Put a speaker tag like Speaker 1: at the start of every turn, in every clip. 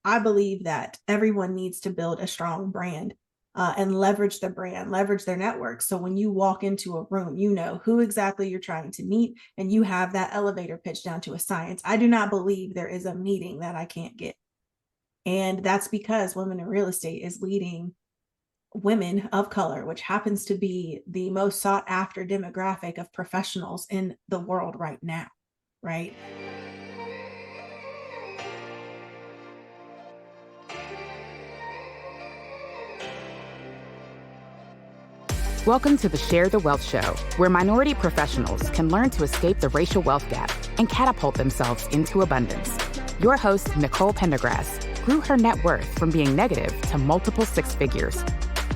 Speaker 1: I believe that everyone needs to build a strong brand and leverage the brand, leverage their network. So when you walk into a room, you know who exactly you're trying to meet, and you have that elevator pitch down to a science. I do not believe there is a meeting that I can't get. And that's because Women in Real Estate is leading women of color, which happens to be the most sought after demographic of professionals in the world right now, right?
Speaker 2: Welcome to the Share the Wealth Show, where minority professionals can learn to escape the racial wealth gap and catapult themselves into abundance. Your host, Nicole Pendergrass, grew her net worth from being negative to multiple six figures.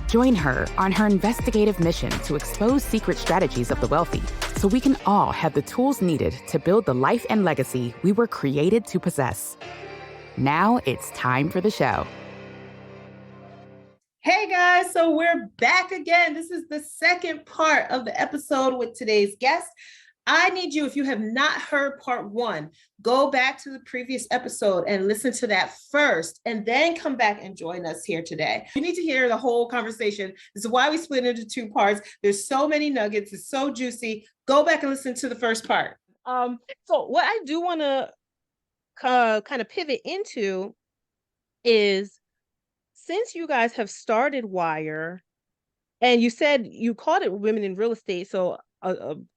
Speaker 2: Join her on her investigative mission to expose secret strategies of the wealthy so we can all have the tools needed to build the life and legacy we were created to possess. Now it's time for the show.
Speaker 3: Hey guys, so we're back again. This is the second part of the episode with today's guest. I need you, if you have not heard part one, go back to the previous episode and listen to that first, and then come back and join us here today. You need to hear the whole conversation. This is why we split into two parts. There's so many nuggets. It's so juicy. Go back and listen to the first part.
Speaker 4: So what I do want to kind of pivot into is, since you guys have started W.I.R E, and you said you called it Women in Real Estate, so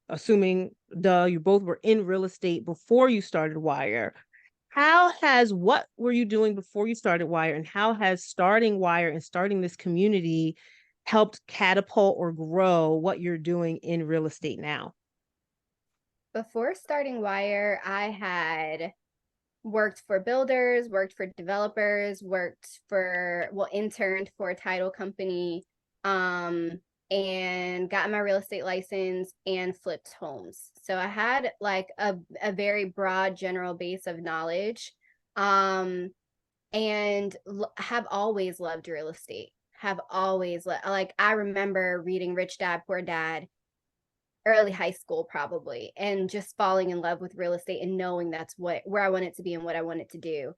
Speaker 4: assuming you both were in real estate before you started W.I.R E, what were you doing before you started W.I.R E, and how has starting W.I.R E and starting this community helped catapult or grow what you're doing in real estate now?
Speaker 5: Before starting W.I.R E, I had worked for builders, worked for developers, interned for a title company, and got my real estate license and flipped homes. So I had like a very broad general base of knowledge, and have always loved real estate. I remember reading Rich Dad, Poor Dad early high school probably, and just falling in love with real estate and knowing that's where I wanted to be and what I wanted to do.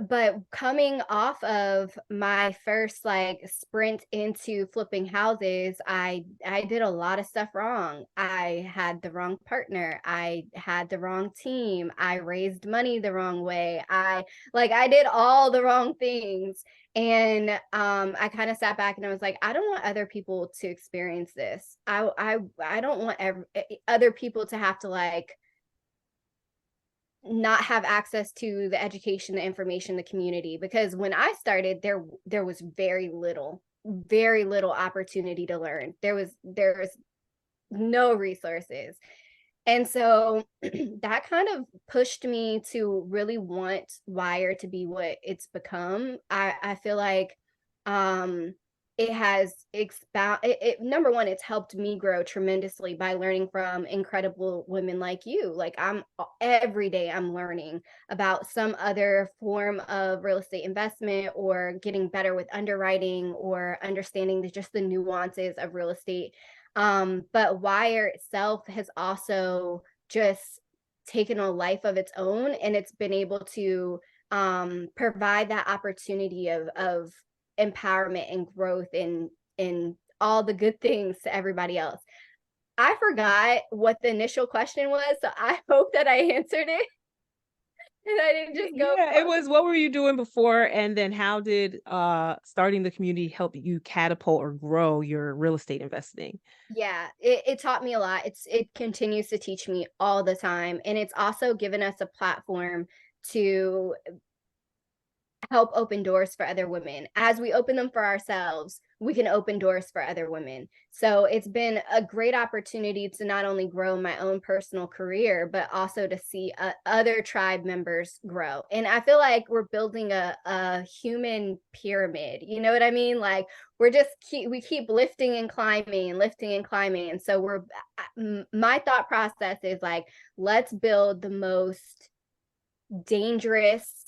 Speaker 5: But coming off of my first like sprint into flipping houses, I did a lot of stuff wrong. I had the wrong partner. I had the wrong team. I raised money the wrong way. I did all the wrong things. And I kind of sat back and I was like, I don't want other people to experience this. I don't want other people to have to like not have access to the education, the information, the community, because when I started, there was very little opportunity to learn. There was no resources. And so that kind of pushed me to really want W.I.R E to be what it's become. I feel like it has number one, it's helped me grow tremendously by learning from incredible women like you. Like every day I'm learning about some other form of real estate investment, or getting better with underwriting, or understanding just the nuances of real estate. But W.I.R E itself has also just taken a life of its own, and it's been able to provide that opportunity of empowerment and growth in all the good things to everybody else. I forgot what the initial question was, so I hope that I answered it. And I didn't just go.
Speaker 4: Yeah, it was, what were you doing before, and then how did starting the community help you catapult or grow your real estate investing?
Speaker 5: Yeah, it taught me a lot. It continues to teach me all the time, and it's also given us a platform to help open doors for other women. As we open them for ourselves, we can open doors for other women. So it's been a great opportunity to not only grow my own personal career, but also to see other tribe members grow. And I feel like we're building a human pyramid. You know what I mean? Like we keep lifting and climbing and lifting and climbing. And so my thought process is like, let's build the most dangerous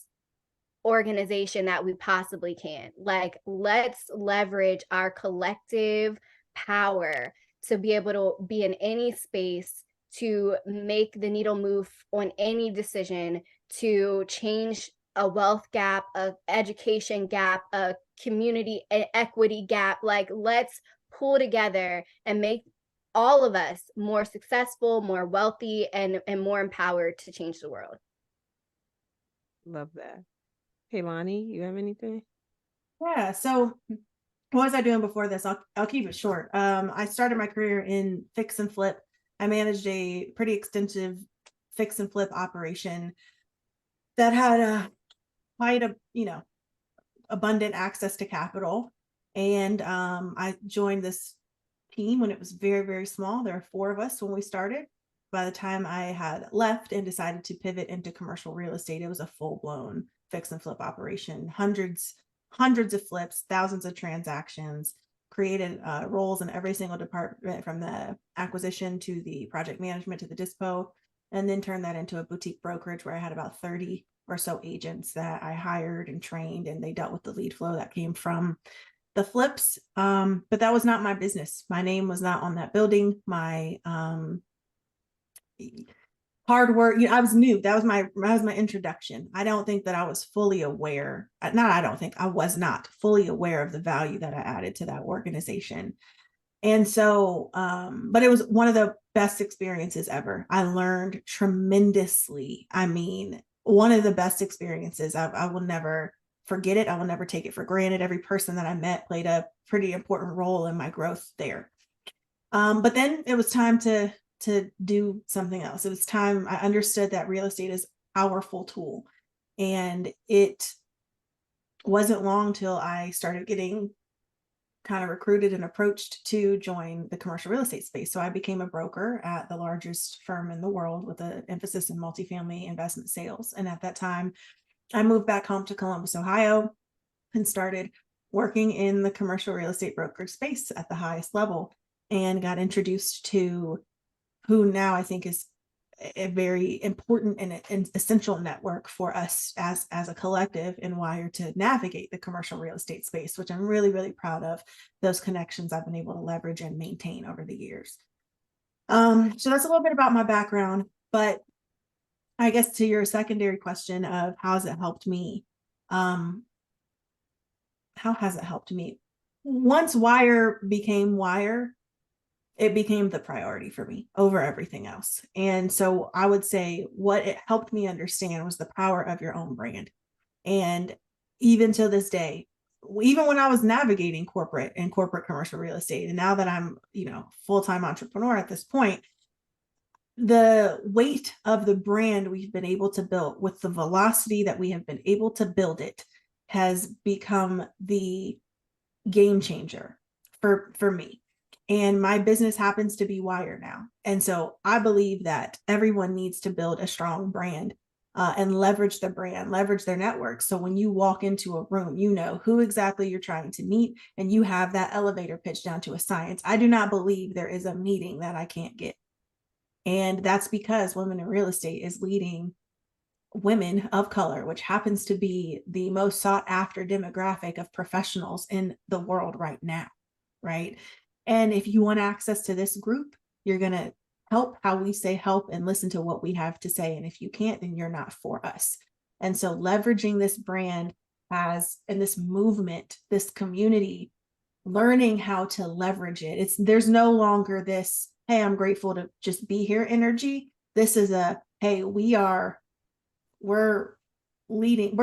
Speaker 5: organization that we possibly can. Like, let's leverage our collective power to be able to be in any space, to make the needle move on any decision, to change a wealth gap, a education gap, a community equity gap. Like, let's pull together and make all of us more successful, more wealthy, and more empowered to change the world.
Speaker 4: Love that. Kelani, you have anything?
Speaker 1: Yeah. So what was I doing before this? I'll keep it short. I started my career in fix and flip. I managed a pretty extensive fix and flip operation that had quite a, abundant access to capital. And I joined this team when it was very, very small. There were 4 of us when we started. By the time I had left and decided to pivot into commercial real estate, it was a full-blown fix and flip operation. Hundreds of flips, thousands of transactions, created roles in every single department, from the acquisition to the project management to the dispo, and then turned that into a boutique brokerage where I had about 30 or so agents that I hired and trained, and they dealt with the lead flow that came from the flips. But that was not my business. My name was not on that building. My hard work, I was new. That was my introduction. I don't think that I was fully aware. I was not fully aware of the value that I added to that organization. And so, but it was one of the best experiences ever. I learned tremendously. I mean, one of the best experiences. I will never forget it. I will never take it for granted. Every person that I met played a pretty important role in my growth there. But then it was time to do something else. It was time. I understood that real estate is a powerful tool, and it wasn't long till I started getting kind of recruited and approached to join the commercial real estate space. So I became a broker at the largest firm in the world with an emphasis in multifamily investment sales. And at that time, I moved back home to Columbus, Ohio, and started working in the commercial real estate brokerage space at the highest level, and got introduced to who now I think is a very important and essential network for us as a collective in W.I.R.E to navigate the commercial real estate space, which I'm really, really proud of those connections I've been able to leverage and maintain over the years. So that's a little bit about my background, but I guess to your secondary question of how has it helped me? How has it helped me? Once W.I.R.E became W.I.R.E, it became the priority for me over everything else. And so I would say what it helped me understand was the power of your own brand. And even to this day, even when I was navigating corporate commercial real estate, and now that I'm, full-time entrepreneur at this point, the weight of the brand we've been able to build with the velocity that we have been able to build it has become the game changer for me. And my business happens to be W.I.R.E now. And so I believe that everyone needs to build a strong brand and leverage the brand, leverage their network. So when you walk into a room, you know who exactly you're trying to meet, and you have that elevator pitch down to a science. I do not believe there is a meeting that I can't get. And that's because Women in Real Estate is leading women of color, which happens to be the most sought after demographic of professionals in the world right now, right? And if you want access to this group, you're going to help how we say help and listen to what we have to say. And if you can't, then you're not for us. And so leveraging this brand and this movement, this community, learning how to leverage it. There's no longer this, hey, I'm grateful to just be here energy. This is a, hey, we're leading,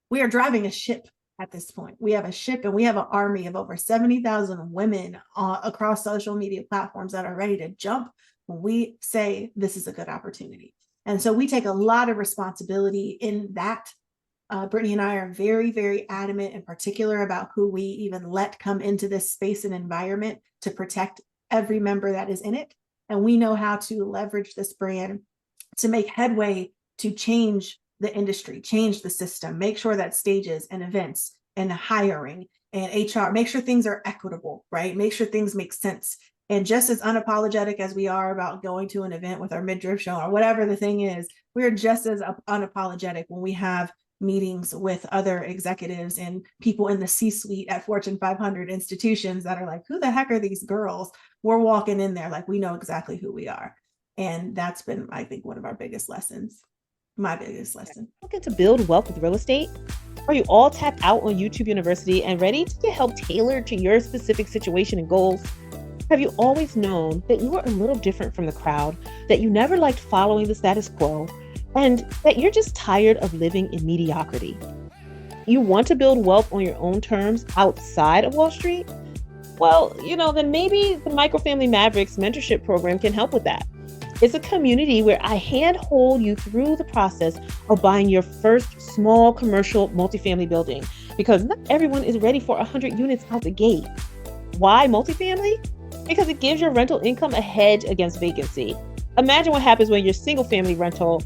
Speaker 1: we are driving a ship at this point. We have a ship, and we have an army of over 70,000 women across social media platforms that are ready to jump when we say this is a good opportunity. And so we take a lot of responsibility in that. Brittany and I are very, very adamant and particular about who we even let come into this space and environment to protect every member that is in it. And we know how to leverage this brand to make headway to change the industry, change the system, make sure that stages and events and hiring and HR, make sure things are equitable, right? Make sure things make sense. And just as unapologetic as we are about going to an event with our midriff show or whatever the thing is, we're just as unapologetic when we have meetings with other executives and people in the C-suite at Fortune 500 institutions that are like, who the heck are these girls? We're walking in there like we know exactly who we are. And that's been, I think, one of our biggest lessons. my biggest lesson.
Speaker 4: Looking to build wealth with real estate? Are you all tapped out on YouTube University and ready to get help tailored to your specific situation and goals? Have you always known that you are a little different from the crowd, that you never liked following the status quo, and that you're just tired of living in mediocrity? You want to build wealth on your own terms outside of Wall Street? Well, then maybe the Microfamily Mavericks mentorship program can help with that. It's a community where I handhold you through the process of buying your first small commercial multifamily building, because not everyone is ready for 100 units out the gate. Why multifamily? Because it gives your rental income a hedge against vacancy. Imagine what happens when your single family rental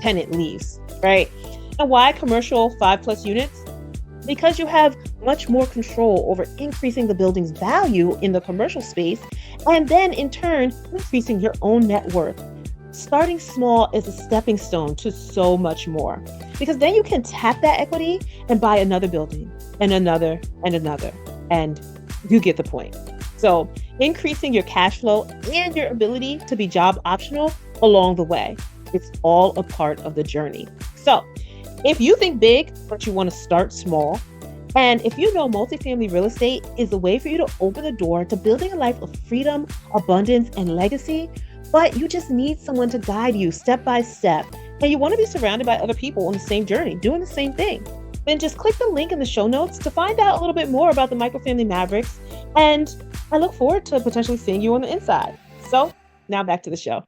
Speaker 4: tenant leaves, right? And why commercial 5+ units? Because you have much more control over increasing the building's value in the commercial space, and then in turn, increasing your own net worth. Starting small is a stepping stone to so much more, because then you can tap that equity and buy another building and another and another, and you get the point. So increasing your cash flow and your ability to be job optional along the way. It's all a part of the journey. So if you think big, but you want to start small, and if you know multifamily real estate is a way for you to open the door to building a life of freedom, abundance, and legacy, but you just need someone to guide you step by step, and you want to be surrounded by other people on the same journey, doing the same thing, then just click the link in the show notes to find out a little bit more about the Microfamily Mavericks, and I look forward to potentially seeing you on the inside. So now back to the show.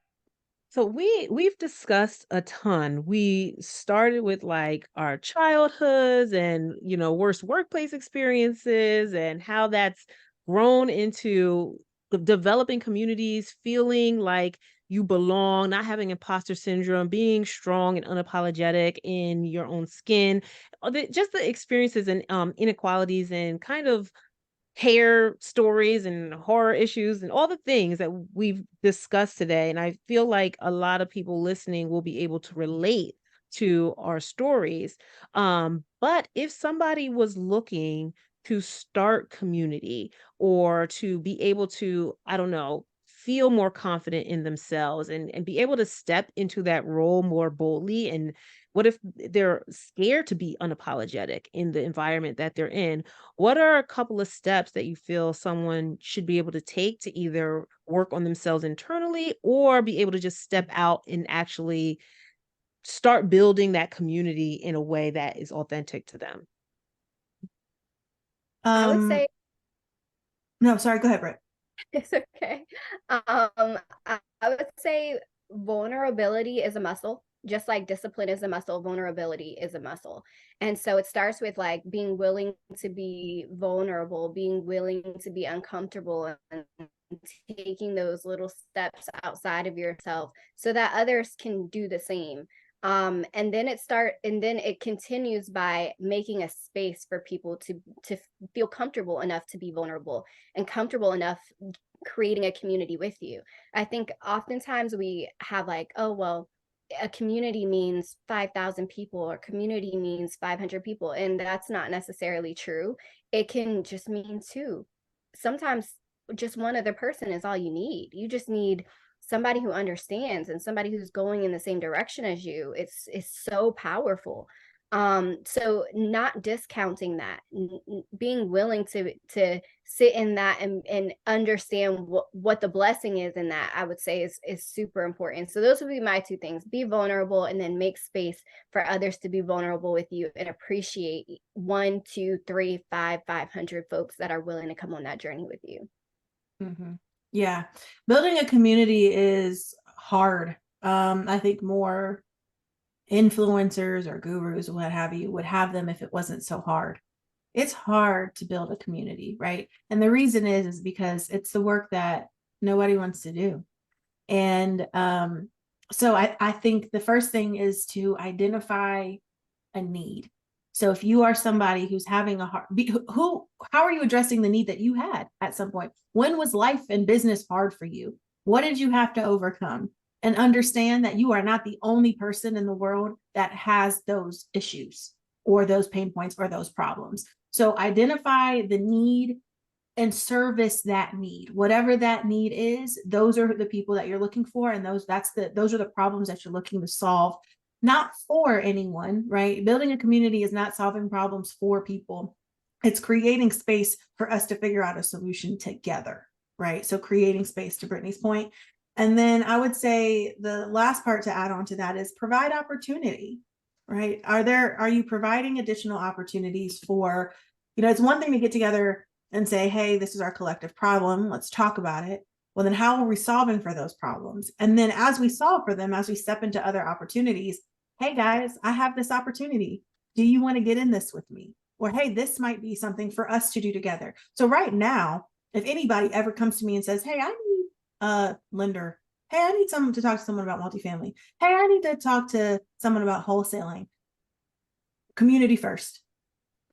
Speaker 4: So we've discussed a ton. We started with like our childhoods and worst workplace experiences and how that's grown into developing communities, feeling like you belong, not having imposter syndrome, being strong and unapologetic in your own skin, just the experiences and inequalities and kind of hair stories and horror issues and all the things that we've discussed today. And I feel like a lot of people listening will be able to relate to our stories. But if somebody was looking to start community or to be able to, I don't know, feel more confident in themselves and be able to step into that role more boldly, and what if they're scared to be unapologetic in the environment that they're in? What are a couple of steps that you feel someone should be able to take to either work on themselves internally or be able to just step out and actually start building that community in a way that is authentic to them?
Speaker 5: I would say,
Speaker 1: No, sorry, go ahead, Britt.
Speaker 5: it's okay. I would say vulnerability is a muscle. Just like discipline is a muscle, vulnerability is a muscle. And so it starts with like being willing to be vulnerable, being willing to be uncomfortable, and taking those little steps outside of yourself so that others can do the same. And then it continues by making a space for people to feel comfortable enough to be vulnerable and comfortable enough creating a community with you. I think oftentimes we have like, oh, well, a community means 5,000 people or community means 500 people. And that's not necessarily true. It can just mean two. Sometimes just one other person is all you need. You just need somebody who understands and somebody who's going in the same direction as you. It's so powerful. So not discounting that, being willing to sit in that and understand what the blessing is in that, I would say is super important. So those would be my two things: be vulnerable and then make space for others to be vulnerable with you, and appreciate 1, 2, 3, 5, 500 folks that are willing to come on that journey with you.
Speaker 1: Mm-hmm. Yeah. Building a community is hard. I think more influencers or gurus, what have you, would have them if it wasn't so hard. It's hard to build a community, right? And the reason is because it's the work that nobody wants to do. And so I think the first thing is to identify a need. So if you are somebody who's having a hard, how are you addressing the need that you had at some point? When was life and business hard for you? What did you have to overcome? And understand that you are not the only person in the world that has those issues or those pain points or those problems. So identify the need and service that need. Whatever that need is, those are the people that you're looking for, and those are the problems that you're looking to solve. not for anyone, right? Building a community is not solving problems for people. It's creating space for us to figure out a solution together, right? So creating space, to Brittany's point. And then I would say the last part to add on to that is provide opportunity, right? Are you providing additional opportunities for, it's one thing to get together and say, hey, this is our collective problem. Let's talk about it. Well, then how are we solving for those problems? And then as we solve for them, as we step into other opportunities, hey guys, I have this opportunity. Do you want to get in this with me? Or hey, this might be something for us to do together. So right now, if anybody ever comes to me and says, hey, I need a lender. Hey, I need someone to talk to someone about multifamily. Hey, I need to talk to someone about wholesaling. Community first.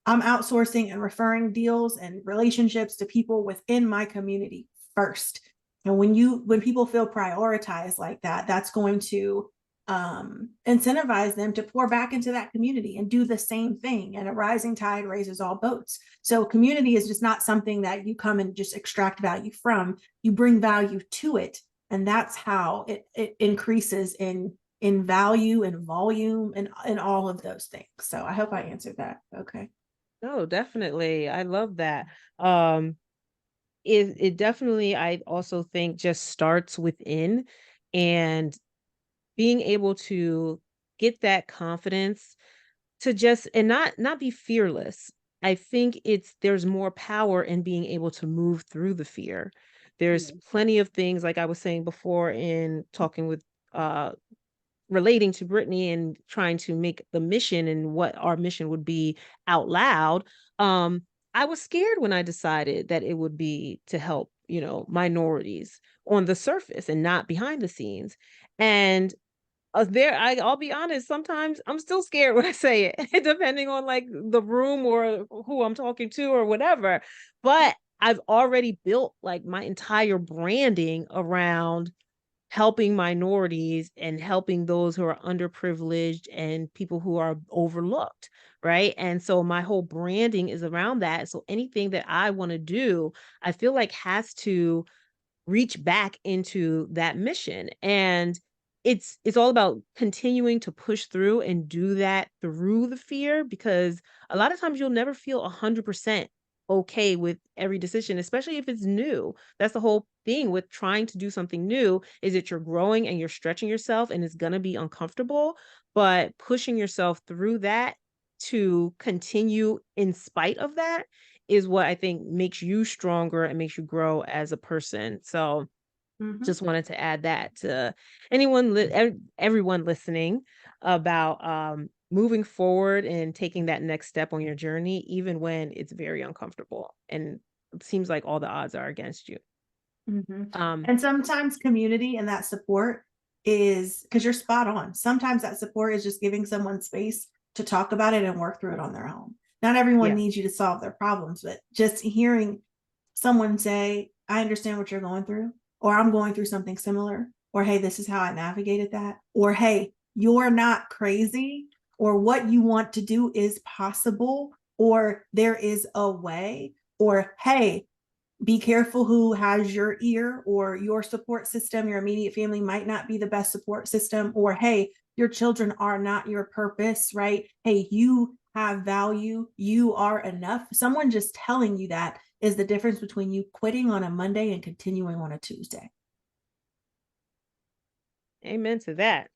Speaker 1: I'm outsourcing and referring deals and relationships to people within my community first. And when people feel prioritized like that, that's going to incentivize them to pour back into that community and do the same thing. And a rising tide raises all boats. So community is just not something that you come and just extract value from. You bring value to it, and that's how it increases in value and volume and all of those things. So I hope I answered that. Okay.
Speaker 4: No, definitely. I love that. It definitely, I also think, just starts within, and being able to get that confidence to just, and not be fearless. I think there's more power in being able to move through the fear. There's plenty of things, like I was saying before in talking with uh relating to Brittany and trying to make the mission and what our mission would be out loud. um I was scared when I decided that it would be to help, minorities on the surface and not behind the scenes. And I'll be honest, sometimes I'm still scared when I say it, depending on like the room or who I'm talking to or whatever. But I've already built like my entire branding around helping minorities and helping those who are underprivileged and people who are overlooked, right? And so my whole branding is around that. So anything that I want to do, I feel like has to reach back into that mission. And it's all about continuing to push through and do that through the fear, because a lot of times you'll never feel 100% okay with every decision, especially if it's new. That's the whole thing with trying to do something new, is that you're growing and you're stretching yourself and it's going to be uncomfortable, but pushing yourself through that to continue in spite of that is what I think makes you stronger and makes you grow as a person. So
Speaker 1: Mhm.
Speaker 4: just wanted to add that to everyone listening about moving forward and taking that next step on your journey, even when it's very uncomfortable and it seems like all the odds are against you.
Speaker 1: Mhm.
Speaker 4: Um,
Speaker 1: And sometimes community and that support is because you're spot on. Sometimes that support is just giving someone space to talk about it and work through it on their own. Not everyone
Speaker 4: yeah.
Speaker 1: needs you to solve their problems, but just hearing someone say, I understand what you're going through, or I'm going through something similar, or hey, this is how I navigated that, or hey, you're not crazy, or what you want to do is possible, or there is a way, or hey, be careful who has your ear, or your support system, your immediate family might not be the best support system, or hey, your children are not your purpose, right? Hey, you have value, you are enough. Someone just telling you that is the difference between you quitting on a Monday and continuing on a Tuesday.
Speaker 4: Amen to that.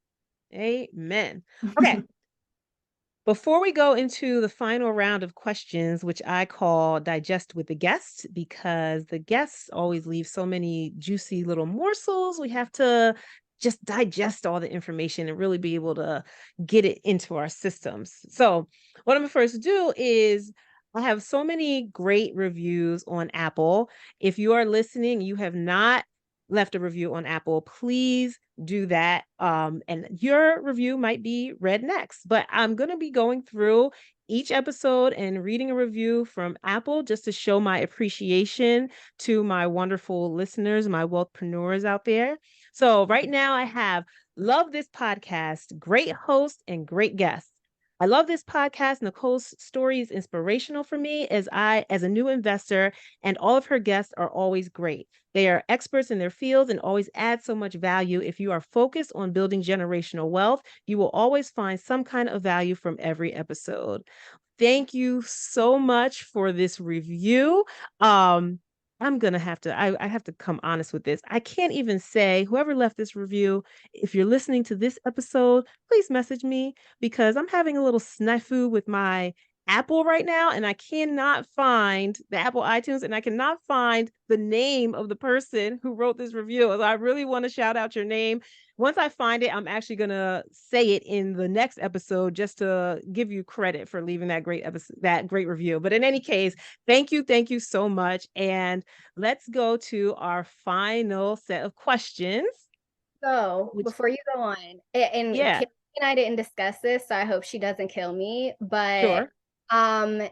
Speaker 4: Amen. Okay. Before we go into the final round of questions, which I call digest with the guests, because the guests always leave so many juicy little morsels, we have to just digest all the information and really be able to get it into our systems. So, what I'm first to do is I have so many great reviews on Apple. If you are listening, you have not left a review on Apple, please do that. And your review might be read next. But I'm going to be going through each episode and reading a review from Apple just to show my appreciation to my wonderful listeners, my wealthpreneurs out there. So right now I have love this podcast, great host, and great guests. I love this podcast. Nicole's story is inspirational for me as a new investor, and all of her guests are always great. They are experts in their fields and always add so much value. If you are focused on building generational wealth, you will always find some kind of value from every episode. Thank you so much for this review. Um, I'm gonna have to, I have to come honest with this. I can't even say whoever left this review, if you're listening to this episode, please message me because I'm having a little snafu with my Apple right now, and I cannot find the Apple iTunes, and I cannot find the name of the person who wrote this review. So I really want to shout out your name. Once I find it, I'm actually gonna say it in the next episode just to give you credit for leaving that great episode, that great review. But in any case, thank you so much. And let's go to our final set of questions.
Speaker 5: So
Speaker 4: Which,
Speaker 5: before you go on, and
Speaker 4: yeah,
Speaker 5: Kim and I didn't discuss this, so I hope she doesn't kill me. But
Speaker 4: sure.
Speaker 5: um,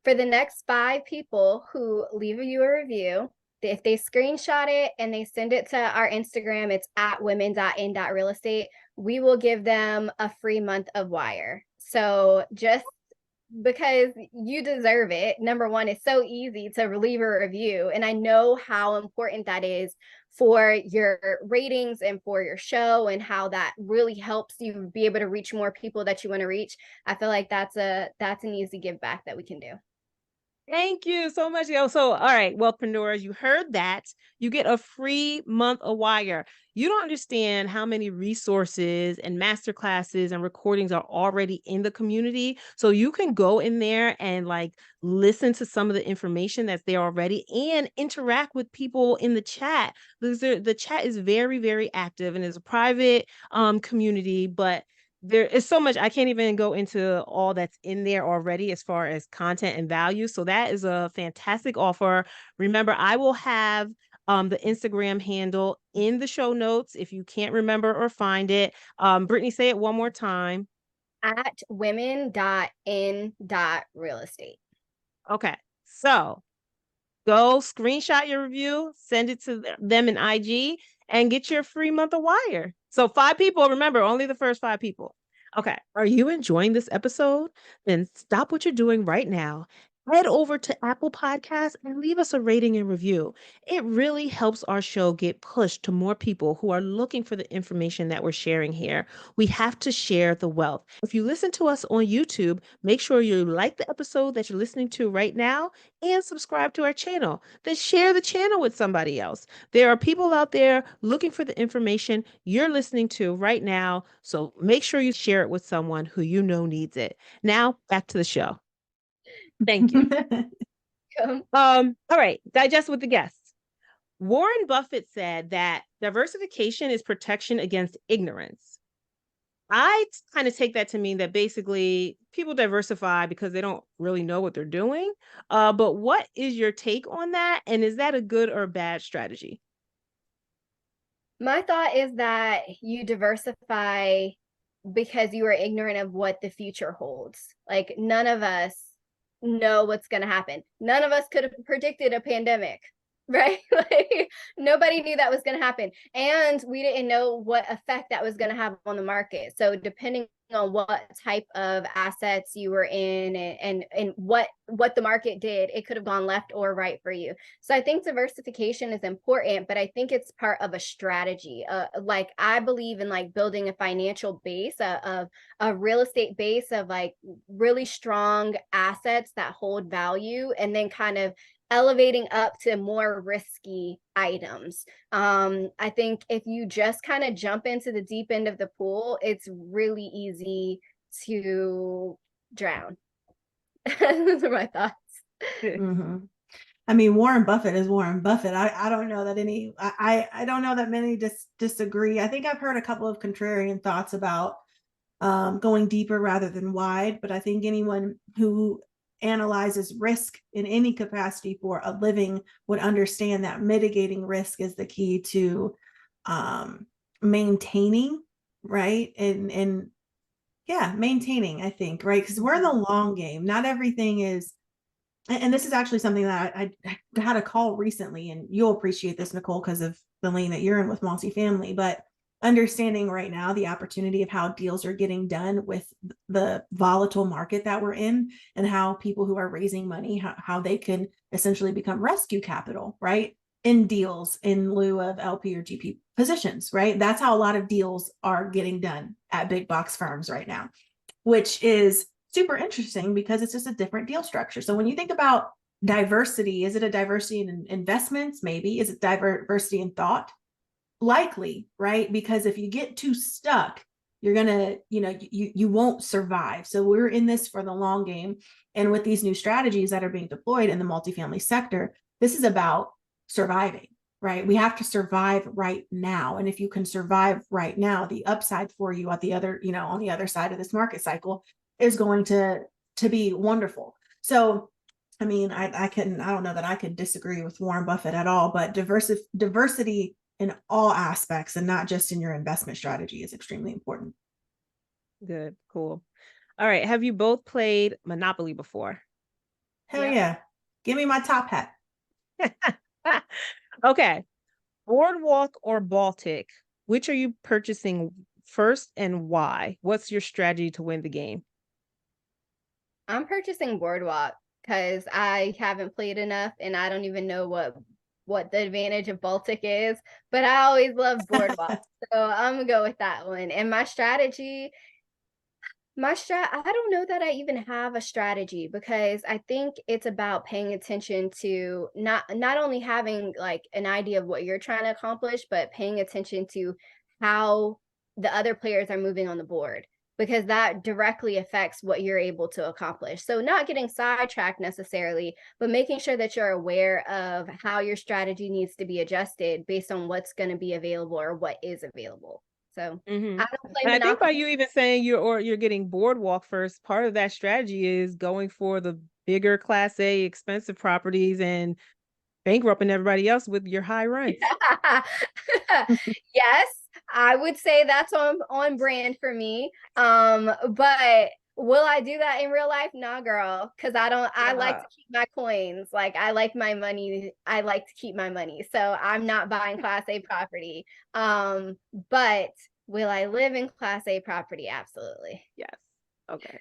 Speaker 5: for the next 5 people who leave you a review, if they screenshot it and they send it to our Instagram, it's at women.in.realestate, we will give them a free month of W.I.R.E. So just because you deserve it. Number one, it's so easy to leave a review. And I know how important that is for your ratings and for your show, and how that really helps you be able to reach more people that you want to reach. I feel like that's an easy give back that we can do.
Speaker 4: Thank you so much. Yo, so, all right, wealthpreneurs, you heard that. You get a free month of W.I.R.E. You don't understand how many resources and masterclasses and recordings are already in the community. So you can go in there and like listen to some of the information that's there already and interact with people in the chat. Because the chat is very, very active and is a private community, but there is so much I can't even go into all that's in there already as far as content and value. So that is a fantastic offer. Remember, I will have the Instagram handle in the show notes if you can't remember or find it. Brittany, say it one more time.
Speaker 5: At women.in.realestate.
Speaker 4: Okay. So go screenshot your review, send it to them in IG, and get your free month of W.I.R.E. So 5 people, remember, only the first 5 people. Okay. Are you enjoying this episode? Then stop what you're doing right now. Head over to Apple Podcasts and leave us a rating and review. It really helps our show get pushed to more people who are looking for the information that we're sharing here. We have to share the wealth. If you listen to us on YouTube, make sure you like the episode that you're listening to right now and subscribe to our channel. Then share the channel with somebody else. There are people out there looking for the information you're listening to right now. So make sure you share it with someone who you know needs it. Now, back to the show. Thank you. All right, digest with the guests. Warren Buffett said that diversification is protection against ignorance. I kind of take that to mean that basically people diversify because they don't really know what they're doing. But what is your take on that? And is that a good or bad strategy?
Speaker 5: My thought is that you diversify because you are ignorant of what the future holds. Like, none of us know what's going to happen. None of us could have predicted a pandemic, right? Like, nobody knew that was going to happen. And we didn't know what effect that was going to have on the market. So depending on what type of assets you were in, and what the market did, it could have gone left or right for you. So I think diversification is important, but I think it's part of a strategy. Like, I believe in like building a financial base, of a real estate base of like really strong assets that hold value, and then kind of elevating up to more risky items. I think if you just kind of jump into the deep end of the pool, it's really easy to drown. Those are my thoughts.
Speaker 1: Mm-hmm. I mean, Warren Buffett is Warren Buffett. I don't know that I don't know that many disagree. I think I've heard a couple of contrarian thoughts about going deeper rather than wide, but I think anyone who analyzes risk in any capacity for a living would understand that mitigating risk is the key to maintaining, right? And yeah, maintaining, I think, right? Because we're in the long game. Not everything is, and this is actually something that I had a call recently, and you'll appreciate this, Nicole, because of the lane that you're in with multifamily. But understanding right now the opportunity of how deals are getting done with the volatile market that we're in, and how people who are raising money, how they can essentially become rescue capital, right? In deals in lieu of LP or GP positions, right? That's how a lot of deals are getting done at big box firms right now, which is super interesting because it's just a different deal structure. So when you think about diversity, is it a diversity in investments? Maybe. Is it diversity in thought? Likely, right? Because if you get too stuck, you're gonna, you won't survive. So we're in this for the long game. And with these new strategies that are being deployed in the multifamily sector, this is about surviving, right? We have to survive right now. And if you can survive right now, the upside for you at the other, on the other side of this market cycle is going to be wonderful. So I mean, I don't know that I could disagree with Warren Buffett at all, but diversity in all aspects and not just in your investment strategy is extremely important.
Speaker 4: Good, cool. All right. Have you both played Monopoly before?
Speaker 1: Hell yeah. Give me my top hat.
Speaker 4: Okay. Boardwalk or Baltic? Which are you purchasing first and why? What's your strategy to win the game?
Speaker 5: I'm purchasing Boardwalk because I haven't played enough and I don't even know what the advantage of Baltic is, but I always love Boardwalk. So I'm gonna go with that one. And my strategy, I don't know that I even have a strategy, because I think it's about paying attention to not only having like an idea of what you're trying to accomplish, but paying attention to how the other players are moving on the board, because that directly affects what you're able to accomplish. So not getting sidetracked necessarily, but making sure that you're aware of how your strategy needs to be adjusted based on what's going to be available or what is available. So I don't play
Speaker 4: And I think by
Speaker 5: Monopoly.
Speaker 4: you even saying you're getting Boardwalk first, part of that strategy is going for the bigger Class A expensive properties and bankrupting everybody else with your high rents.
Speaker 5: Yes, I would say that's on brand for me. But will I do that in real life? Nah, girl, because I like to keep my coins. Like I like my money. I like to keep my money. So I'm not buying Class A property. But will I live in Class A property? Absolutely.
Speaker 4: Yes. Okay.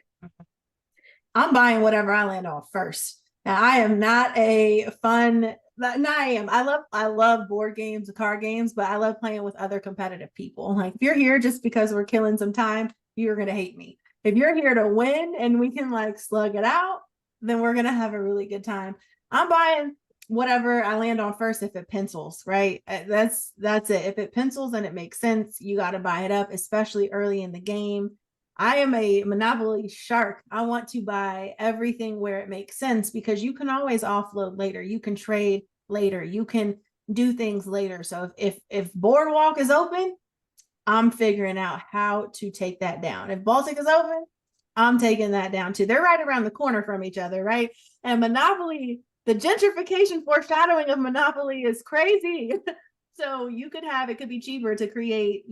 Speaker 1: I'm buying whatever I land on first. Now, I am not a fun. No, I am. I love board games, card games, but I love playing with other competitive people. Like if you're here just because we're killing some time, you're gonna hate me. If you're here to win and we can like slug it out, then we're gonna have a really good time. I'm buying whatever I land on first if it pencils, right? That's it. If it pencils and it makes sense, you got to buy it up, especially early in the game. I am a Monopoly shark. I want to buy everything where it makes sense because you can always offload later. You can trade later. You can do things later. So if Boardwalk is open, I'm figuring out how to take that down. If Baltic is open, I'm taking that down too. They're right around the corner from each other, right? And Monopoly, the gentrification foreshadowing of Monopoly is crazy. So you could have, it could be cheaper to create,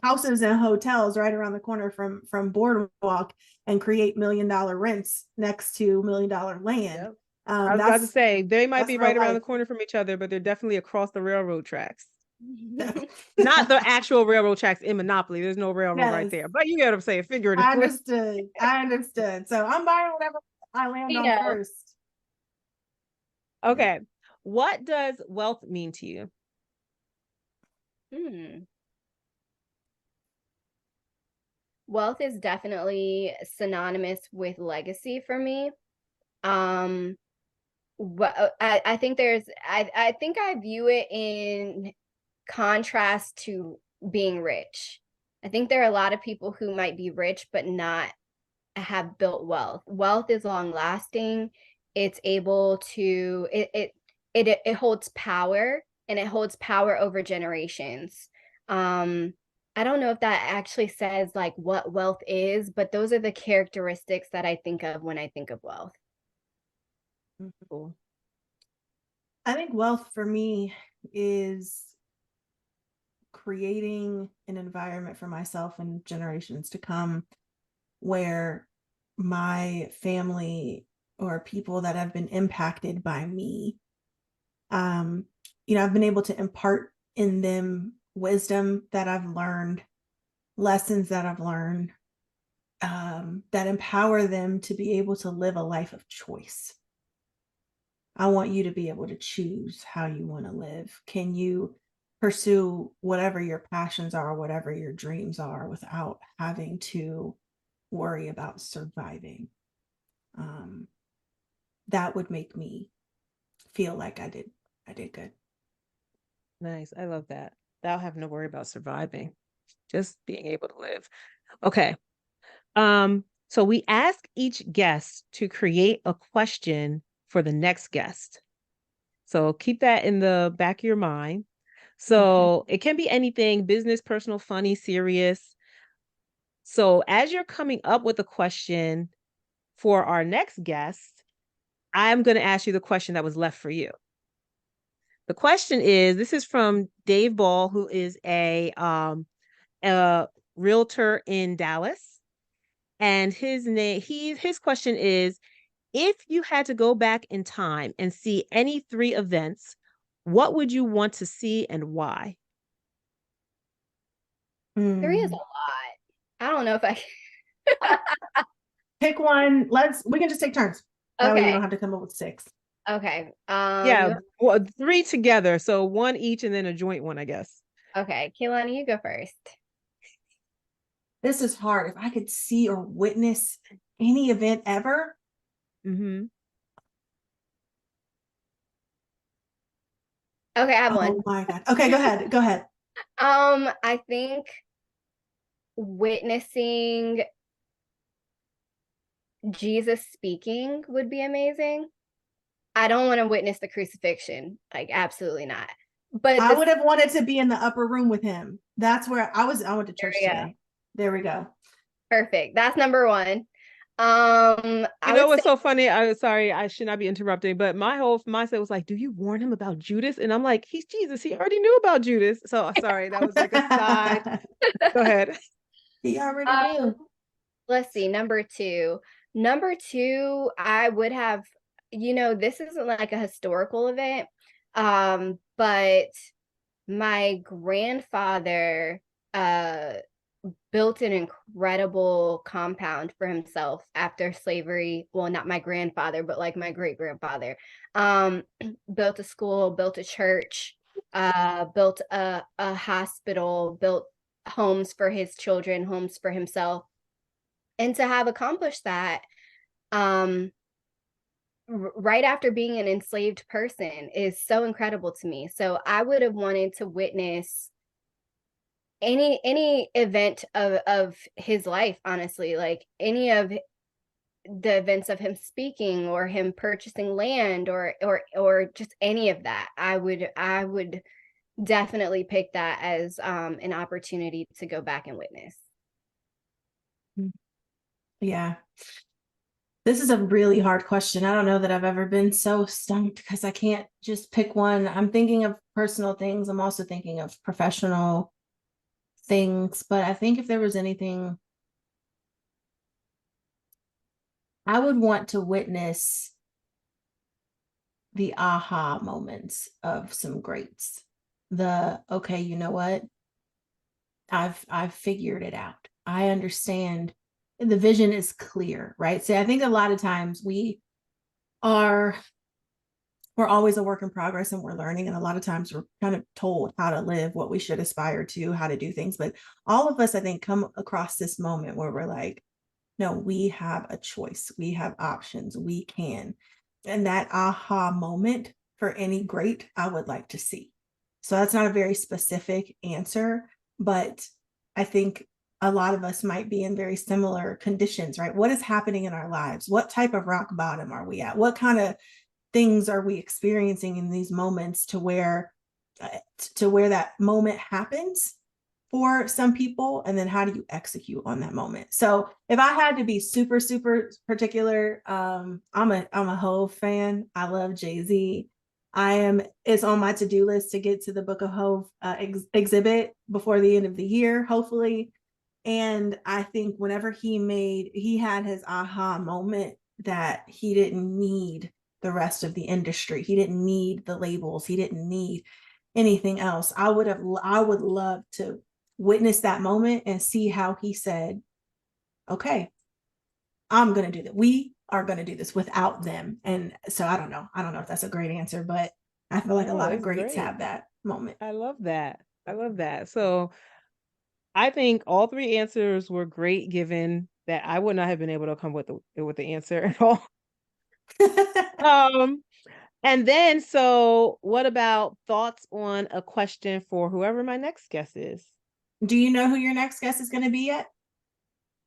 Speaker 1: houses and hotels right around the corner from Boardwalk and create $1 million rents next to $1 million land.
Speaker 4: Yep. I was about to say they might be right around the
Speaker 1: life.
Speaker 4: corner from each other, but they're definitely across the railroad tracks. Not the actual railroad tracks in Monopoly. There's no railroad right there, but you get what I'm saying. Figuratively.
Speaker 1: I understood. So I'm buying whatever I land on first.
Speaker 4: Okay. What does wealth mean to you?
Speaker 5: Wealth is definitely synonymous with legacy for me. I think I think I view it in contrast to being rich. I think there are a lot of people who might be rich but not have built wealth. Wealth is long lasting. It's able to it holds power, and it holds power over generations. I don't know if that actually says like what wealth is, but those are the characteristics that I think of when I think of wealth.
Speaker 4: Cool.
Speaker 1: I think wealth for me is creating an environment for myself and generations to come where my family or people that have been impacted by me, I've been able to impart in them wisdom that I've learned, lessons that I've learned, that empower them to be able to live a life of choice. I want you to be able to choose how you want to live. Can you pursue whatever your passions are, whatever your dreams are, without having to worry about surviving? That would make me feel like I did good.
Speaker 4: Nice. I love that. Thou have no worry about surviving, just being able to live. Okay. So we ask each guest to create a question for the next guest. So keep that in the back of your mind. So it can be anything: business, personal, funny, serious. So as you're coming up with a question for our next guest, I'm going to ask you the question that was left for you. The question is, this is from Dave Ball, who is a realtor in Dallas. And his question is, if you had to go back in time and see any 3 events, what would you want to see and why?
Speaker 5: 3 is a lot. I don't know if I can.
Speaker 1: Pick one. We can just take turns. That way you
Speaker 5: Okay.
Speaker 1: don't have to come up with 6.
Speaker 5: Okay.
Speaker 4: Yeah, well, 3 together. So 1 each and then a joint one, I guess.
Speaker 5: Okay. Kelani, you go first.
Speaker 1: This is hard. If I could see or witness any event ever.
Speaker 4: Mm-hmm.
Speaker 5: Okay, I have one.
Speaker 1: Oh my God. Okay, go ahead. Go ahead.
Speaker 5: I think witnessing Jesus speaking would be amazing. I don't want to witness the crucifixion. Like, absolutely not. But
Speaker 1: I would have wanted to be in the upper room with him. That's where I went to church today. There we go.
Speaker 5: Perfect. That's number 1.
Speaker 4: You know what's so funny? I'm sorry, I should not be interrupting, but my whole mindset was like, do you warn him about Judas? And I'm like, he's Jesus. He already knew about Judas. So sorry, that was like a side. Go ahead.
Speaker 1: He already knew.
Speaker 5: Let's see, number 2. Number 2, I would have, this isn't like a historical event, but my grandfather built an incredible compound for himself after slavery. Well, not my grandfather, but like my great grandfather. Built a school, built a church, built a hospital, built homes for his children, homes for himself. And to have accomplished that, right after being an enslaved person is so incredible to me. So I would have wanted to witness any event of his life, honestly, like any of the events of him speaking or him purchasing land or just any of that. I would definitely pick that as an opportunity to go back and witness.
Speaker 1: Yeah. This is a really hard question. I don't know that I've ever been so stumped because I can't just pick one. I'm thinking of personal things. I'm also thinking of professional things. But I think if there was anything, I would want to witness the aha moments of some greats. Okay, you know what? I've figured it out. I understand. The vision is clear, right? So I think a lot of times we're always a work in progress and we're learning. And a lot of times we're kind of told how to live, what we should aspire to, how to do things. But all of us, I think, come across this moment where we're like, no, we have a choice. We have options. We can. And that aha moment for any great, I would like to see. So that's not a very specific answer, but I think a lot of us might be in very similar conditions, right? What is happening in our lives? What type of rock bottom are we at? What kind of things are we experiencing in these moments to where that moment happens for some people, and then how do you execute on that moment? So if I had to be super particular, I'm a Hove fan. I love Jay-Z. It's on my to-do list to get to the Book of Hove exhibit before the end of the year, hopefully. And I think whenever he had his aha moment that he didn't need the rest of the industry. He didn't need the labels. He didn't need anything else. I would love to witness that moment and see how he said, okay, I'm going to do that. We are going to do this without them. And so I don't know. I don't know if that's a great answer, but I feel like a
Speaker 4: No,
Speaker 1: lot of
Speaker 4: that's
Speaker 1: greats
Speaker 4: great.
Speaker 1: have that moment.
Speaker 4: I love that. I love that. So I think all three answers were great, given that I would not have been able to come with the answer at all. Um, and then so what about thoughts on a question for whoever my next guest is?
Speaker 1: Do you know who your next guest is going to be yet?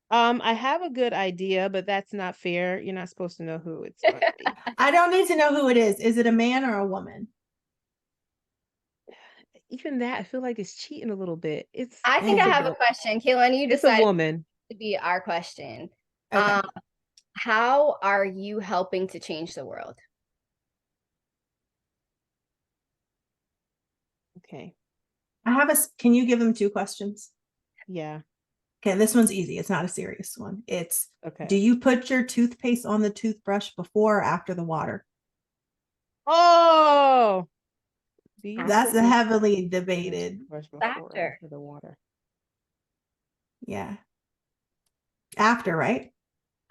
Speaker 4: I have a good idea, but that's not fair. You're not supposed to know who it's going to be.
Speaker 1: I don't need to know who it is. Is it a man or a woman?
Speaker 4: Even that, I feel like it's cheating a little bit.
Speaker 5: I think I have a question. Kelani, you
Speaker 4: It's a
Speaker 5: decided
Speaker 4: woman.
Speaker 5: to be our question.
Speaker 1: Okay.
Speaker 5: How are you helping to change the world?
Speaker 4: Okay.
Speaker 1: Can you give them 2 questions?
Speaker 4: Yeah.
Speaker 1: Okay, this one's easy. It's not a serious one. It's,
Speaker 4: Okay.
Speaker 1: do you put your toothpaste on the toothbrush before or after the water?
Speaker 4: Oh, do you
Speaker 1: That's
Speaker 4: put your
Speaker 1: heavily debated.
Speaker 4: toothbrush before or
Speaker 5: After.
Speaker 4: after the water?
Speaker 1: Yeah. After, right?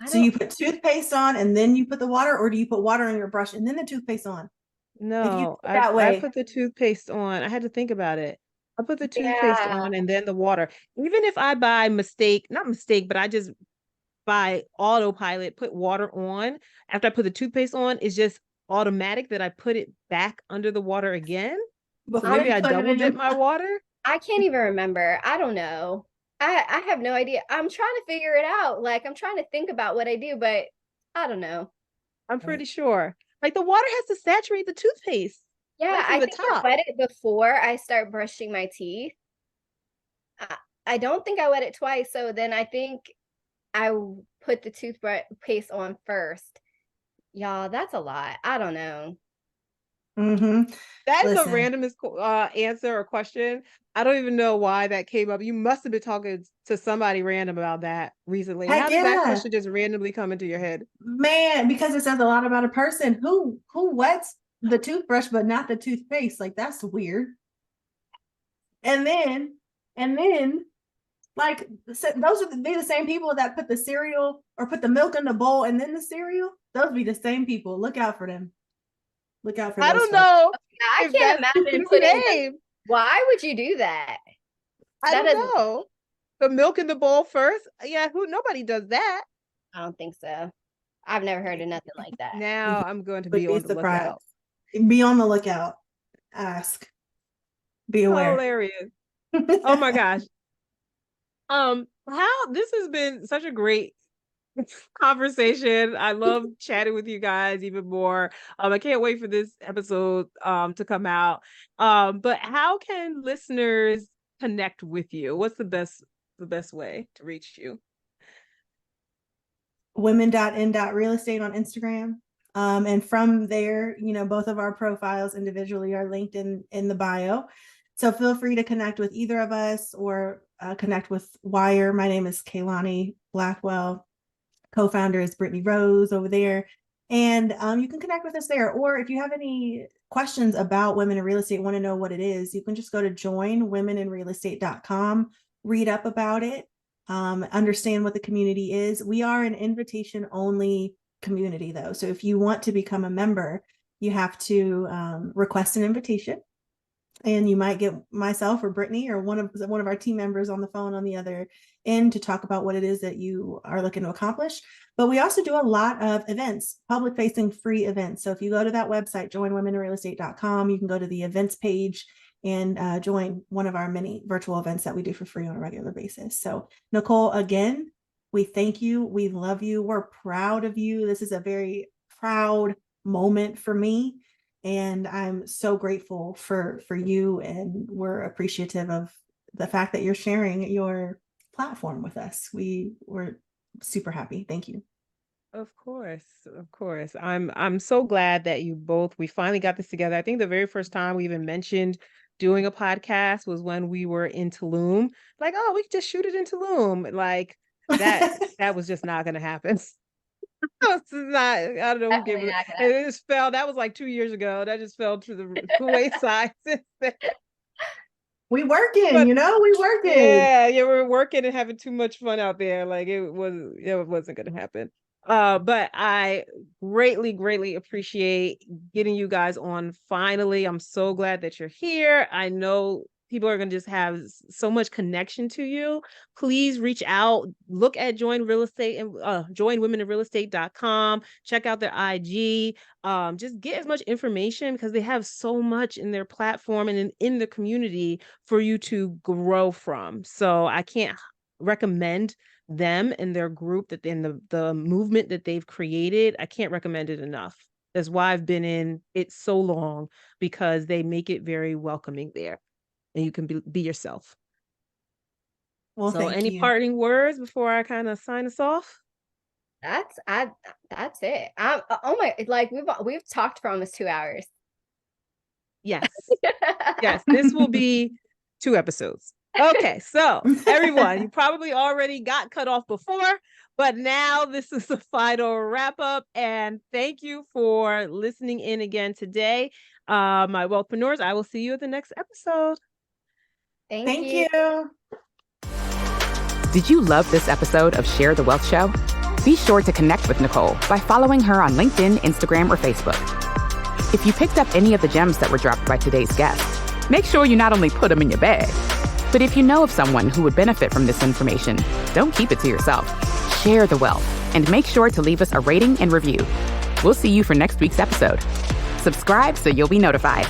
Speaker 5: I
Speaker 1: So you
Speaker 5: don't.
Speaker 1: put toothpaste on and then you put the water, or do you put water on your brush and then the toothpaste on? If you do
Speaker 4: No,
Speaker 1: it that
Speaker 4: I
Speaker 1: way,
Speaker 4: put the toothpaste on. I had to think about it. I put the toothpaste
Speaker 5: Yeah.
Speaker 4: on and then the water. Even if I buy mistake, not mistake, but I just by autopilot put water on after I put the toothpaste on, it's just automatic that I put it back under the water again. So
Speaker 1: before
Speaker 4: maybe
Speaker 1: you
Speaker 4: I
Speaker 1: put it
Speaker 4: double
Speaker 1: in your
Speaker 4: dip my water.
Speaker 5: I can't even remember. I don't know. I have no idea. I'm trying to figure it out. Like I'm trying to think about what I do, but I don't know.
Speaker 4: I'm pretty sure. Like the water has to saturate the toothpaste,
Speaker 5: Yeah,
Speaker 4: like from
Speaker 5: I
Speaker 4: the
Speaker 5: think I
Speaker 4: top.
Speaker 5: wet it before I start brushing my teeth. I, I don't think I wet it twice, so then I think put the toothpaste on first. Y'all, that's a lot. I don't know.
Speaker 1: Mm-hmm.
Speaker 4: That is the
Speaker 1: Listen,
Speaker 4: randomest answer or question. I don't even know why that came up. You must have been talking to somebody random about that recently.
Speaker 1: heck
Speaker 4: How did that
Speaker 1: yeah,
Speaker 4: question just randomly come into your head?
Speaker 1: man, because it says a lot about a person who wets the toothbrush but not the toothpaste. Like that's weird. And then, and then, like those would be the same people that put the cereal or put the milk in the bowl and then the cereal. Those be the same people. Look out for them. Look out for
Speaker 4: I
Speaker 1: those
Speaker 4: don't
Speaker 1: folks.
Speaker 4: know
Speaker 5: I
Speaker 4: if
Speaker 5: can't
Speaker 4: that's
Speaker 5: imagine
Speaker 4: the
Speaker 5: putting.
Speaker 4: same.
Speaker 5: Why would you do that?
Speaker 4: I
Speaker 5: That
Speaker 4: don't
Speaker 5: doesn't.
Speaker 4: know. The milk in the bowl first? Yeah, nobody does that.
Speaker 5: I don't think so. I've never heard of nothing like that.
Speaker 4: Now
Speaker 1: You
Speaker 4: I'm going to
Speaker 1: would
Speaker 4: be
Speaker 1: be
Speaker 4: on the
Speaker 1: surprised.
Speaker 4: lookout.
Speaker 1: Be on the lookout. Ask. Be aware.
Speaker 4: Hilarious. Oh my gosh. How this has been such a great conversation. I love chatting with you guys even more. I can't wait for this episode to come out. But how can listeners connect with you? What's the best way to reach you?
Speaker 1: Women.in.real estate on Instagram. And from there, both of our profiles individually are linked in the bio. So feel free to connect with either of us or connect with W.I.R.E. My name is Kelani Blackwell. Co-founder is Brittany Rose over there. And you can connect with us there. Or if you have any questions about women in real estate, want to know what it is, you can just go to joinwomeninrealestate.com, read up about it, understand what the community is. We are an invitation only community though. So if you want to become a member, you have to request an invitation. And you might get myself or Brittany or one of our team members on the phone on the other end to talk about what it is that you are looking to accomplish. But we also do a lot of events, public facing free events. So if you go to that website, joinwomeninrealestate.com, you can go to the events page and join one of our many virtual events that we do for free on a regular basis. So Nicole, again, we thank you. We love you. We're proud of you. This is a very proud moment for me. And I'm so grateful for you, and we're appreciative of the fact that you're sharing your platform with us. We're super happy. Thank you.
Speaker 4: Of course, of course. I'm so glad that we finally got this together. I think the very first time we even mentioned doing a podcast was when we were in Tulum. Like, oh, we could just shoot it in Tulum. Like that was just not gonna happen. It's not, I don't know who gave
Speaker 5: Definitely
Speaker 4: it.
Speaker 5: not gonna
Speaker 4: It just fell. That was like 2 years ago. That just fell to the wayside since then.
Speaker 1: We working,
Speaker 4: But
Speaker 1: we working.
Speaker 4: yeah, we're working and having too much fun out there. Like it wasn't gonna happen. But I greatly appreciate getting you guys on finally. I'm so glad that you're here. I know people are gonna just have so much connection to you. Please reach out, look at Join Real Estate and joinwomeninrealestate.com. Check out their IG. Just get as much information because they have so much in their platform and in the community for you to grow from. So I can't recommend them and their group that in the movement that they've created. I can't recommend it enough. That's why I've been in it so long, because they make it very welcoming there and you can be yourself.
Speaker 1: Well,
Speaker 4: So
Speaker 1: thank
Speaker 4: any
Speaker 1: you.
Speaker 4: parting words before I kind of sign us off?
Speaker 5: That's it. Oh my, like we've talked for almost 2 hours.
Speaker 4: Yes. Yes, this will be 2 episodes. Okay, so everyone, you probably already got cut off before, but now this is the final wrap up. And thank you for listening in again today. My wealthpreneurs, I will see you at the next episode.
Speaker 5: Thank
Speaker 1: you.
Speaker 2: Did you love this episode of Share the Wealth Show? Be sure to connect with Nicole by following her on LinkedIn, Instagram, or Facebook. If you picked up any of the gems that were dropped by today's guest, make sure you not only put them in your bag, but if you know of someone who would benefit from this information, don't keep it to yourself. Share the wealth and make sure to leave us a rating and review. We'll see you for next week's episode. Subscribe so you'll be notified.